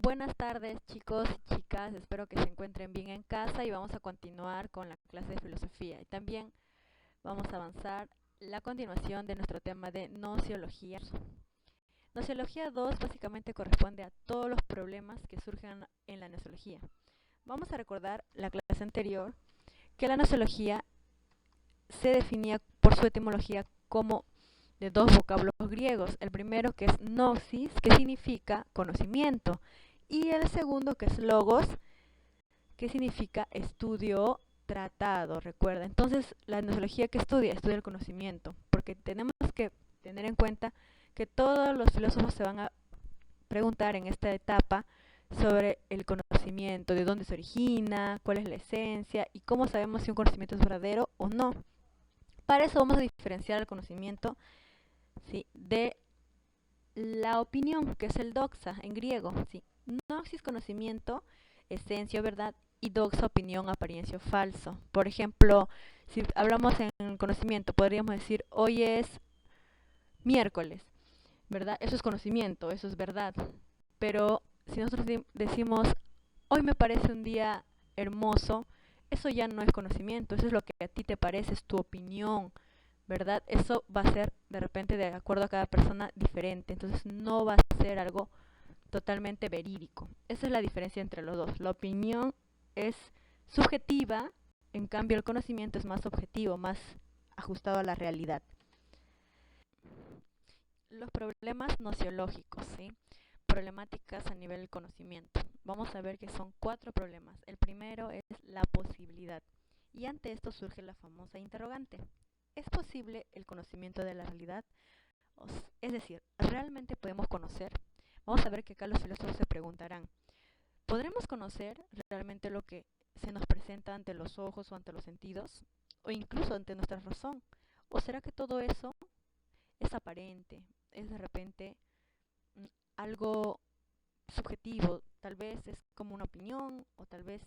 Buenas tardes, chicos y chicas, espero que se encuentren bien en casa y vamos a continuar con la clase de filosofía y también vamos a avanzar la continuación de nuestro tema de nociología. Nociología 2 básicamente corresponde a todos los problemas que surgen en la nociología. Vamos a recordar la clase anterior que la nociología se definía por su etimología como de dos vocablos griegos. El primero que es gnosis, que significa conocimiento, y el segundo que es logos, que significa estudio, tratado, recuerda. Entonces, la gnoseología que estudia el conocimiento, porque tenemos que tener en cuenta que todos los filósofos se van a preguntar en esta etapa sobre el conocimiento, de dónde se origina, cuál es la esencia y cómo sabemos si un conocimiento es verdadero o no. Para eso vamos a diferenciar el conocimiento, ¿sí?, de la opinión, que es el doxa en griego. ¿Sí? Gnosis, conocimiento, esencia o verdad, y doxa, opinión, apariencia o falso. Por ejemplo, si hablamos en conocimiento, podríamos decir hoy es miércoles, ¿verdad? Eso es conocimiento, eso es verdad. Pero si nosotros decimos hoy me parece un día hermoso, eso ya no es conocimiento, eso es lo que a ti te parece, es tu opinión, ¿verdad? Eso va a ser de repente de acuerdo a cada persona diferente, entonces no va a ser algo totalmente verídico. Esa es la diferencia entre los dos. La opinión es subjetiva, en cambio el conocimiento es más objetivo, más ajustado a la realidad. Los problemas nociológicos, ¿sí? Problemáticas a nivel del conocimiento. Vamos a ver que son 4 problemas. El primero es la posibilidad. Y ante esto surge la famosa interrogante. ¿Es posible el conocimiento de la realidad? Es decir, ¿realmente podemos conocer? Vamos a ver que acá los filósofos se preguntarán, ¿podremos conocer realmente lo que se nos presenta ante los ojos o ante los sentidos? ¿O incluso ante nuestra razón? ¿O será que todo eso es aparente? ¿Es de repente algo subjetivo? Tal vez es como una opinión o tal vez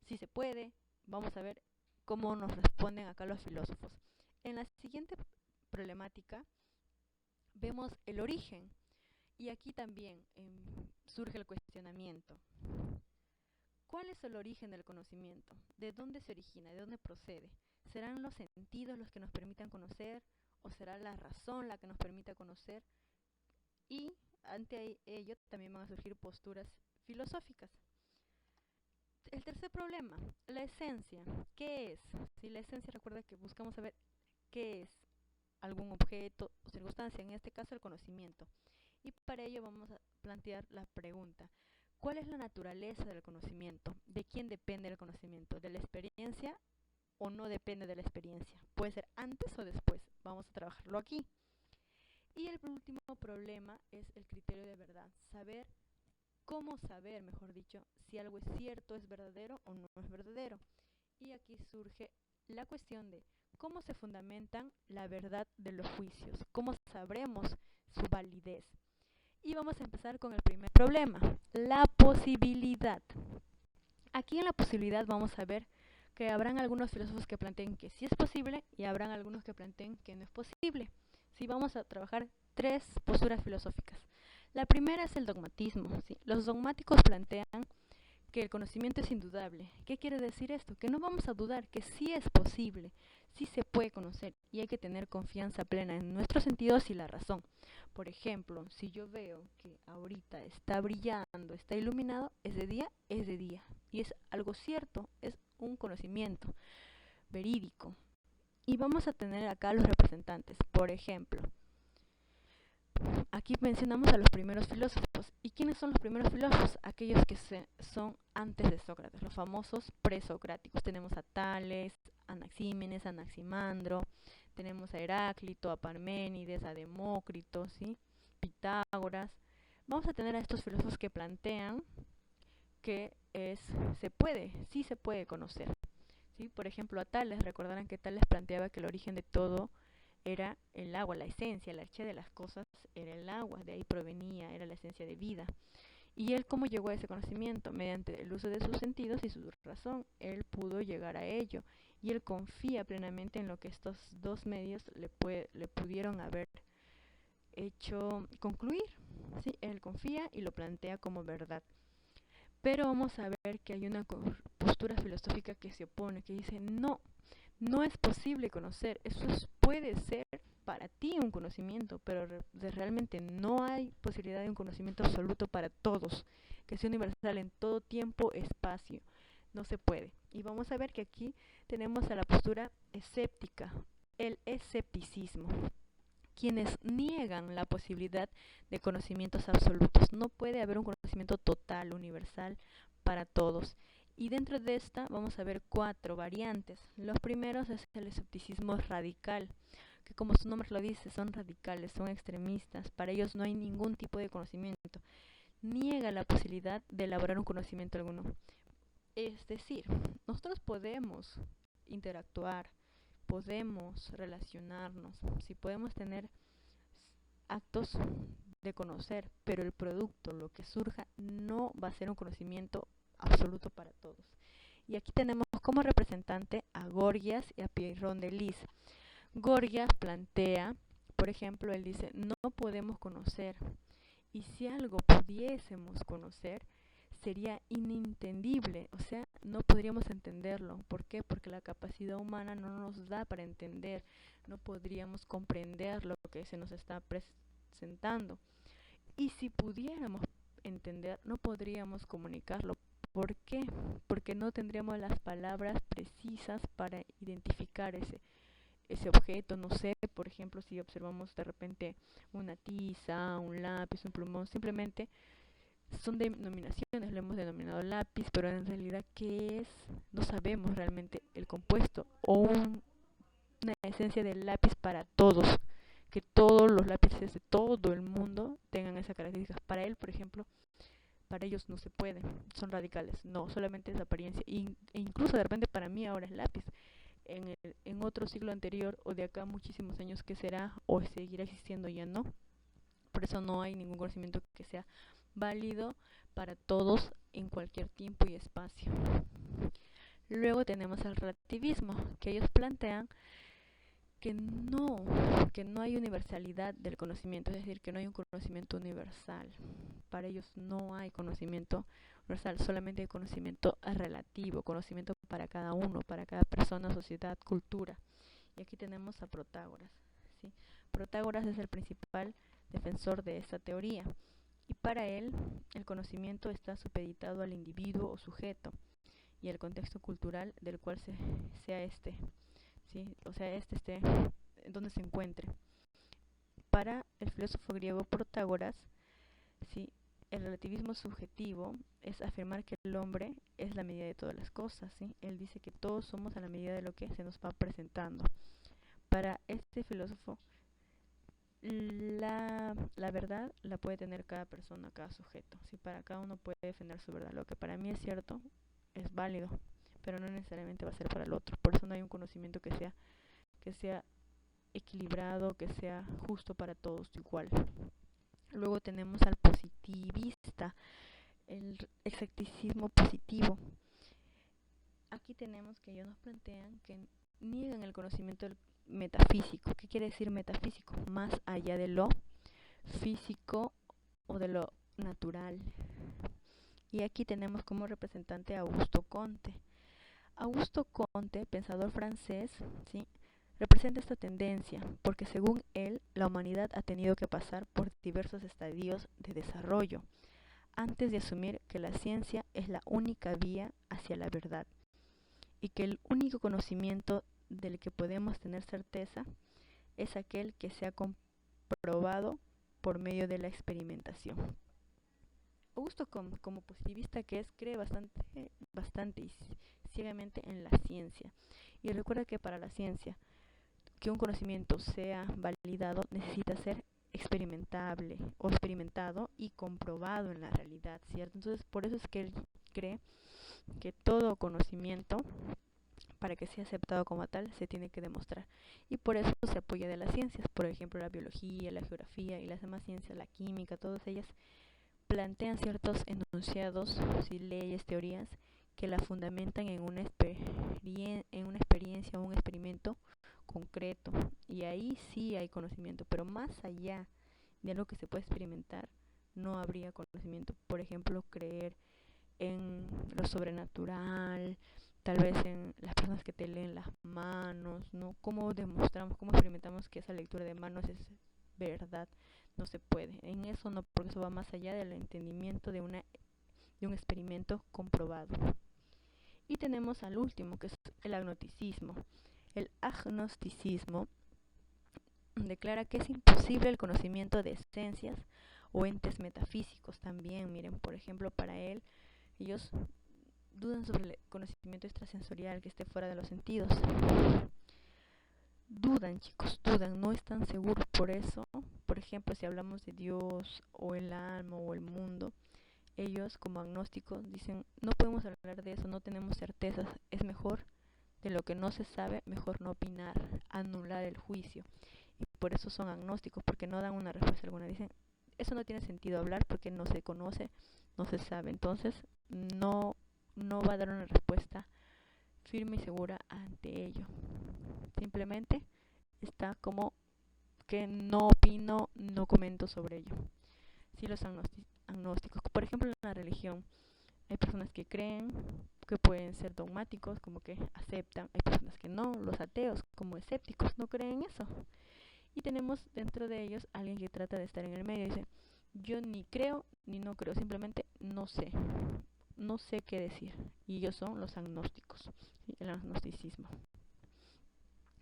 sí se puede. Vamos a ver cómo nos responden acá los filósofos. En la siguiente problemática vemos el origen y aquí también surge el cuestionamiento. ¿Cuál es el origen del conocimiento? ¿De dónde se origina? ¿De dónde procede? ¿Serán los sentidos los que nos permitan conocer o será la razón la que nos permita conocer? Y ante ello también van a surgir posturas filosóficas. El tercer problema, la esencia. ¿Qué es? Si la esencia, recuerda que buscamos saber qué es algún objeto o circunstancia, en este caso el conocimiento. Y para ello vamos a plantear la pregunta, ¿cuál es la naturaleza del conocimiento? ¿De quién depende el conocimiento? ¿De la experiencia o no depende de la experiencia? Puede ser antes o después, vamos a trabajarlo aquí. Y el último problema es el criterio de verdad, saber cómo saber, mejor dicho, si algo es cierto, es verdadero o no es verdadero. Y aquí surge la cuestión de cómo se fundamentan la verdad de los juicios, cómo sabremos su validez. Y vamos a empezar con el primer problema, la posibilidad. Aquí en la posibilidad vamos a ver que habrán algunos filósofos que planteen que sí es posible y habrán algunos que planteen que no es posible. Sí, vamos a trabajar 3 posturas filosóficas. La primera es el dogmatismo. ¿Sí? Los dogmáticos plantean que el conocimiento es indudable. ¿Qué quiere decir esto? Que no vamos a dudar, que sí es posible, sí se puede conocer y hay que tener confianza plena en nuestros sentidos y la razón. Por ejemplo, si yo veo que ahorita está brillando, está iluminado, es de día y es algo cierto, es un conocimiento verídico. Y vamos a tener acá los representantes. Por ejemplo, aquí mencionamos a los primeros filósofos. ¿Y quiénes son los primeros filósofos? Aquellos que son antes de Sócrates, los famosos presocráticos. Tenemos a Tales, Anaxímenes, Anaximandro, tenemos a Heráclito, a Parménides, a Demócrito, ¿sí? Pitágoras. Vamos a tener a estos filósofos que plantean que sí se puede conocer. ¿Sí? Por ejemplo, a Tales, recordarán que Tales planteaba que el origen de todo era el agua, la esencia, el arché de las cosas era el agua, de ahí provenía, era la esencia de vida. ¿Y él cómo llegó a ese conocimiento? Mediante el uso de sus sentidos y su razón, él pudo llegar a ello. Y él confía plenamente en lo que estos dos medios le pudieron haber hecho concluir. ¿Sí? Él confía y lo plantea como verdad. Pero vamos a ver que hay una postura filosófica que se opone, que dice, no, no es posible conocer, puede ser para ti un conocimiento, pero realmente no hay posibilidad de un conocimiento absoluto para todos, que sea universal en todo tiempo, espacio, no se puede. Y vamos a ver que aquí tenemos a la postura escéptica, el escepticismo, quienes niegan la posibilidad de conocimientos absolutos. No puede haber un conocimiento total, universal, para todos. Y dentro de esta vamos a ver 4 variantes. Los primeros es el escepticismo radical, que como su nombre lo dice, son radicales, son extremistas. Para ellos no hay ningún tipo de conocimiento. Niega la posibilidad de elaborar un conocimiento alguno. Es decir, nosotros podemos interactuar, podemos relacionarnos, si podemos tener actos de conocer, pero el producto, lo que surja, no va a ser un conocimiento absoluto para todos. Y aquí tenemos como representante a Gorgias y a Pierron de Lis. Gorgias plantea, por ejemplo, él dice, no podemos conocer, y si algo pudiésemos conocer, sería inentendible, o sea, no podríamos entenderlo. ¿Por qué? Porque la capacidad humana no nos da para entender, no podríamos comprender lo que se nos está presentando. Y si pudiéramos entender, no podríamos comunicarlo. ¿Por qué? Porque no tendríamos las palabras precisas para identificar ese objeto. No sé, por ejemplo, si observamos de repente una tiza, un lápiz, un plumón, simplemente son denominaciones, lo hemos denominado lápiz, pero en realidad ¿qué es? No sabemos realmente el compuesto o una esencia del lápiz para todos, que todos los lápices de todo el mundo tengan esas características. Para él, por ejemplo, para ellos no se puede, son radicales, no, solamente es apariencia, e incluso de repente para mí ahora es lápiz. En otro siglo anterior o de acá muchísimos años, que será o seguirá existiendo, ya no. Por eso no hay ningún conocimiento que sea válido para todos en cualquier tiempo y espacio. Luego tenemos el relativismo, que ellos plantean que no hay universalidad del conocimiento, es decir, que no hay un conocimiento universal. Para ellos no hay conocimiento universal, solamente hay conocimiento relativo, conocimiento para cada uno, para cada persona, sociedad, cultura. Y aquí tenemos a Protágoras, ¿sí? Protágoras es el principal defensor de esta teoría. Y para él, el conocimiento está supeditado al individuo o sujeto y al contexto cultural del cual sea este, ¿sí? O sea, este esté donde se encuentre. Para el filósofo griego Protágoras, ¿sí? El relativismo subjetivo es afirmar que el hombre es la medida de todas las cosas, ¿sí? Él dice que todos somos a la medida de lo que se nos va presentando. Para este filósofo, la verdad la puede tener cada persona, cada sujeto. Si para cada uno puede defender su verdad, lo que para mí es cierto es válido, pero no necesariamente va a ser para el otro. Por eso no hay un conocimiento que sea equilibrado, que sea justo para todos igual. Luego tenemos al positivista, el escepticismo positivo. Aquí tenemos que ellos nos plantean que niegan el conocimiento metafísico. ¿Qué quiere decir metafísico? Más allá de lo físico o de lo natural. Y aquí tenemos como representante a Augusto Comte. Augusto Comte, pensador francés, ¿sí?, representa esta tendencia, porque según él, la humanidad ha tenido que pasar por diversos estadios de desarrollo antes de asumir que la ciencia es la única vía hacia la verdad y que el único conocimiento del que podemos tener certeza es aquel que se ha comprobado por medio de la experimentación. Augusto como positivista que es, cree bastante y ciegamente en la ciencia. Y recuerda que para la ciencia, que un conocimiento sea validado, necesita ser experimentable o experimentado y comprobado en la realidad, ¿cierto? Entonces, por eso es que él cree que todo conocimiento, para que sea aceptado como tal, se tiene que demostrar. Y por eso se apoya de las ciencias, por ejemplo, la biología, la geografía y las demás ciencias, la química, todas ellas plantean ciertos enunciados, leyes, teorías, que la fundamentan en una experiencia o un experimento concreto. Y ahí sí hay conocimiento, pero más allá de algo que se puede experimentar, no habría conocimiento. Por ejemplo, creer en lo sobrenatural, tal vez en las personas que te leen las manos, ¿no? ¿Cómo demostramos, cómo experimentamos que esa lectura de manos es verdad? No se puede. En eso no, porque eso va más allá del entendimiento de un experimento comprobado. Y tenemos al último, que es el agnosticismo. El agnosticismo declara que es imposible el conocimiento de esencias o entes metafísicos también. Miren, por ejemplo, para ellos dudan sobre el conocimiento extrasensorial que esté fuera de los sentidos. Dudan, chicos, dudan, no están seguros. Por eso, por ejemplo, si hablamos de Dios o el alma o el mundo, ellos como agnósticos dicen, no podemos hablar de eso, no tenemos certezas, es mejor de lo que no se sabe, mejor no opinar, anular el juicio. Y por eso son agnósticos, porque no dan una respuesta alguna. Dicen, eso no tiene sentido hablar porque no se conoce, no se sabe. Entonces, no va a dar una respuesta firme y segura ante ello. Simplemente está como que no opino, no comento sobre ello. Si los agnósticos, por ejemplo, en la religión, hay personas que creen, que pueden ser dogmáticos, como que aceptan, hay personas que no, los ateos, como escépticos, no creen eso. Y tenemos dentro de ellos alguien que trata de estar en el medio y dice, yo ni creo ni no creo, simplemente no sé qué decir. Y ellos son los agnósticos, ¿sí? El agnosticismo.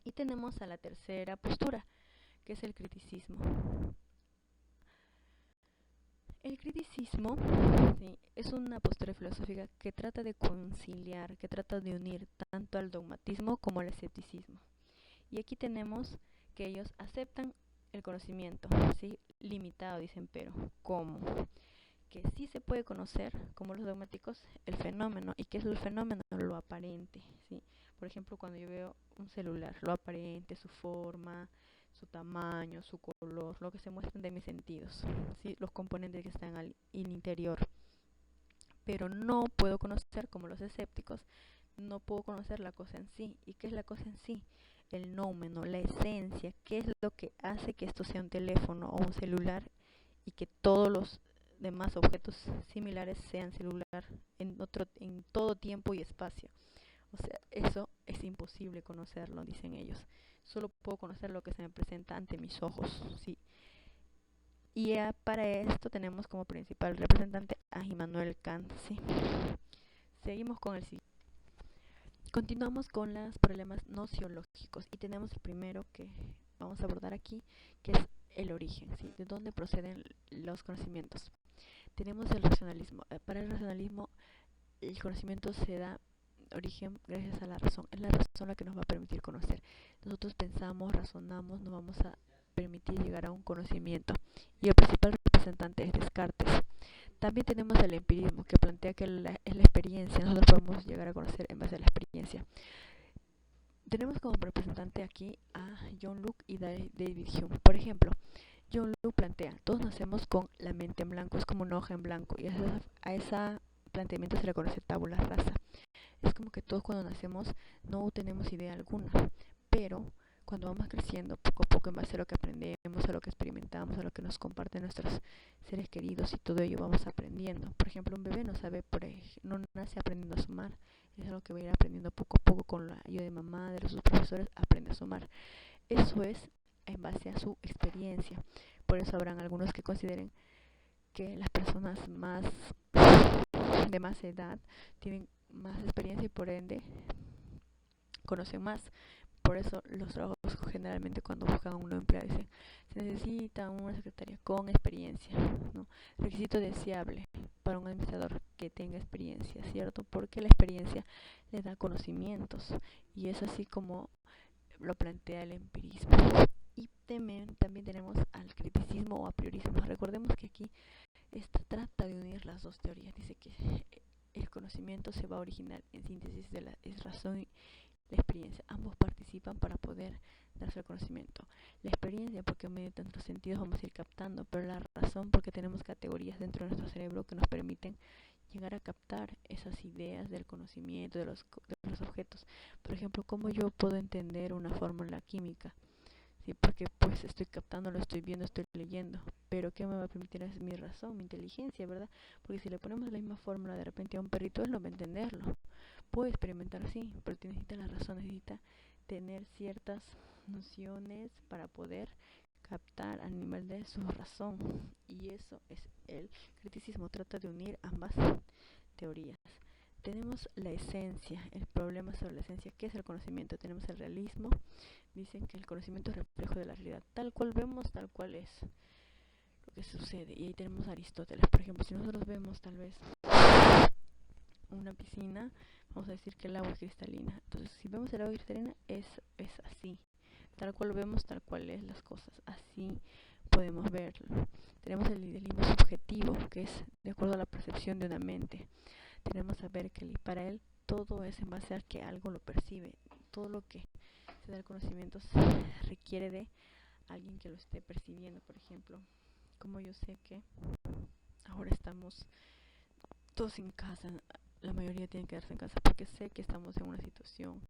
Y tenemos a la tercera postura, que es el criticismo. El criticismo, sí, es una postura filosófica que trata de conciliar, que trata de unir tanto al dogmatismo como al escepticismo. Y aquí tenemos que ellos aceptan el conocimiento, ¿sí? Limitado, dicen, pero ¿cómo? Que sí se puede conocer, como los dogmáticos, el fenómeno. ¿Y qué es el fenómeno? Lo aparente, ¿sí? Por ejemplo, cuando yo veo un celular, lo aparente, su forma, su tamaño, su color, lo que se muestran de mis sentidos, ¿sí? Los componentes que están al interior. Pero no puedo conocer, como los escépticos, no puedo conocer la cosa en sí. ¿Y qué es la cosa en sí? El nómeno, la esencia, qué es lo que hace que esto sea un teléfono o un celular y que todos los demás objetos similares sean celular en todo tiempo y espacio. O sea, eso es imposible conocerlo, dicen ellos. Solo puedo conocer lo que se me presenta ante mis ojos, ¿sí? Y para esto tenemos como principal representante a Immanuel Kant, ¿sí? Seguimos con el siguiente. Continuamos con los problemas nociológicos y tenemos el primero que vamos a abordar aquí, que es el origen, ¿sí? De dónde proceden los conocimientos. Tenemos el racionalismo. Para el racionalismo, el conocimiento se da origen gracias a la razón. Es la razón la que nos va a permitir conocer. Nosotros pensamos, razonamos, nos vamos a permitir llegar a un conocimiento. Y el principal representante es Descartes. También tenemos el empirismo, que plantea que es la experiencia. Nosotros podemos llegar a conocer en base a la experiencia. Tenemos como representante aquí a John Locke y David Hume. Por ejemplo, John Locke plantea, todos nacemos con la mente en blanco, es como una hoja en blanco, y a ese planteamiento se le conoce tabula rasa. Es como que todos cuando nacemos no tenemos idea alguna, pero cuando vamos creciendo poco a poco en base a lo que aprendemos, a lo que experimentamos, a lo que nos comparten nuestros seres queridos y todo ello vamos aprendiendo. Por ejemplo, un bebé no nace aprendiendo a sumar, es algo que va a ir aprendiendo poco a poco con la ayuda de mamá, de sus profesores, aprende a sumar. Eso es en base a su experiencia. Por eso habrán algunos que consideren que las personas de más edad tienen más experiencia y por ende conocen más. Por eso los trabajos generalmente cuando buscan a un empleado dicen, se necesita una secretaria con experiencia, ¿no? Requisito deseable para un administrador que tenga experiencia, ¿cierto? Porque la experiencia le da conocimientos y es así como lo plantea el empirismo. Y también tenemos al criticismo o a priorismo. Recordemos que aquí trata de unir las dos teorías. Dice que el conocimiento se va a originar en síntesis de la razón y la experiencia. Ambos participan para poder darse el conocimiento. La experiencia porque en medio de tantos sentidos vamos a ir captando, pero la razón porque tenemos categorías dentro de nuestro cerebro que nos permiten llegar a captar esas ideas del conocimiento, de los objetos. Por ejemplo, ¿cómo yo puedo entender una fórmula química? Sí, porque pues estoy captando, lo estoy viendo, estoy leyendo, pero ¿qué me va a permitir? Es mi razón, mi inteligencia, ¿verdad? Porque si le ponemos la misma fórmula de repente a un perrito, él no va a entenderlo. Puede experimentar, sí, pero necesita la razón, necesita tener ciertas nociones para poder captar al nivel de su razón. Y eso es el criticismo, trata de unir ambas teorías. Tenemos la esencia, el problema sobre la esencia. ¿Qué es el conocimiento? Tenemos el realismo. Dicen que el conocimiento es reflejo de la realidad. Tal cual vemos, tal cual es lo que sucede. Y ahí tenemos a Aristóteles. Por ejemplo, si nosotros vemos tal vez una piscina, vamos a decir que el agua es cristalina. Entonces, si vemos el agua cristalina, es así. Tal cual vemos, tal cual es las cosas. Así podemos verlo. Tenemos el idealismo subjetivo, que es de acuerdo a la percepción de una mente. Tenemos que saber que para él todo es en base a que algo lo percibe. Todo lo que se da el conocimiento se requiere de alguien que lo esté percibiendo. Por ejemplo, como yo sé que ahora estamos todos en casa, la mayoría tiene que quedarse en casa porque sé que estamos en una situación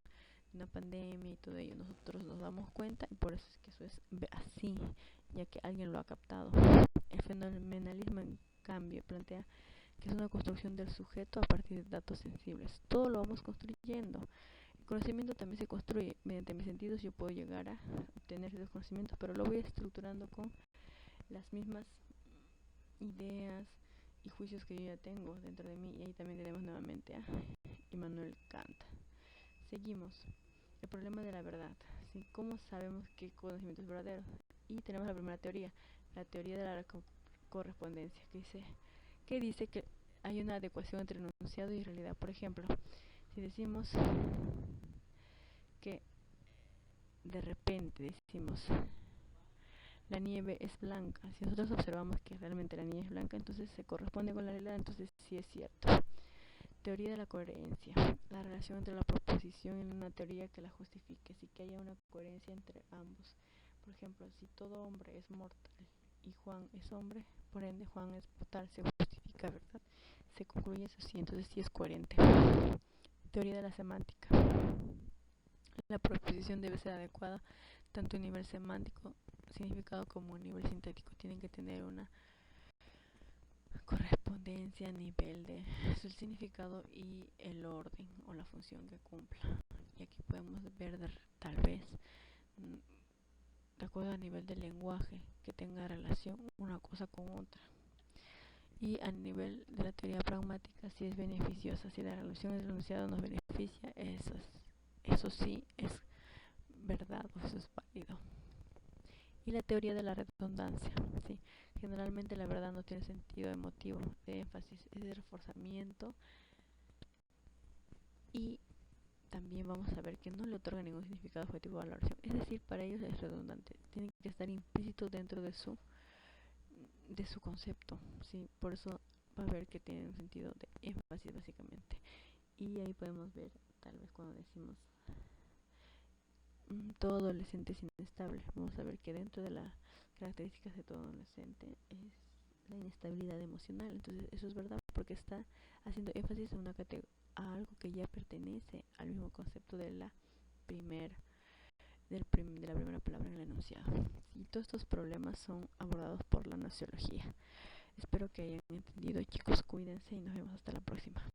de una pandemia y todo ello, nosotros nos damos cuenta y por eso es que eso es así, ya que alguien lo ha captado. El fenomenalismo, en cambio, plantea que es una construcción del sujeto a partir de datos sensibles. Todo lo vamos construyendo. El conocimiento también se construye mediante mis sentidos. Yo puedo llegar a obtener esos conocimientos, pero lo voy estructurando con las mismas ideas y juicios que yo ya tengo dentro de mí. Y ahí también tenemos nuevamente a Immanuel Kant. Seguimos. El problema de la verdad. ¿Sí? ¿Cómo sabemos qué conocimiento es verdadero? Y tenemos la primera teoría, la teoría de la correspondencia, que dice que hay una adecuación entre enunciado y realidad. Por ejemplo, si decimos que de repente decimos la nieve es blanca, si nosotros observamos que realmente la nieve es blanca, entonces se corresponde con la realidad, entonces sí es cierto. Teoría de la coherencia, la relación entre la proposición y una teoría que la justifique, sí que haya una coherencia entre ambos. Por ejemplo, si todo hombre es mortal y Juan es hombre, por ende Juan es mortal, se justifica, ¿verdad? Se concluye eso sí, entonces sí es coherente. Teoría de la semántica. La proposición debe ser adecuada tanto a nivel semántico, significado, como a nivel sintáctico. Tienen que tener una correspondencia a nivel de su significado y el orden o la función que cumpla. Y aquí podemos ver tal vez de acuerdo a nivel del lenguaje que tenga relación una cosa con otra. Y a nivel de la teoría pragmática, si es beneficiosa, si la relación del enunciado nos beneficia, eso sí es verdad o eso es válido. Y la teoría de la redundancia, ¿sí? Generalmente la verdad no tiene sentido emotivo de énfasis, es de reforzamiento, y también vamos a ver que no le otorga ningún significado objetivo a la oración, es decir, para ellos es redundante, tiene que estar implícito dentro de su concepto, ¿sí? Por eso va a ver que tiene un sentido de énfasis básicamente. Y ahí podemos ver tal vez cuando decimos todo adolescente es inestable, vamos a ver que dentro de las características de todo adolescente es la inestabilidad emocional. Entonces eso es verdad porque está haciendo énfasis en a algo que ya pertenece al mismo concepto de la primera palabra en el enunciado. Y todos estos problemas son abordados por la nociología. Espero que hayan entendido, chicos, cuídense y nos vemos hasta la próxima.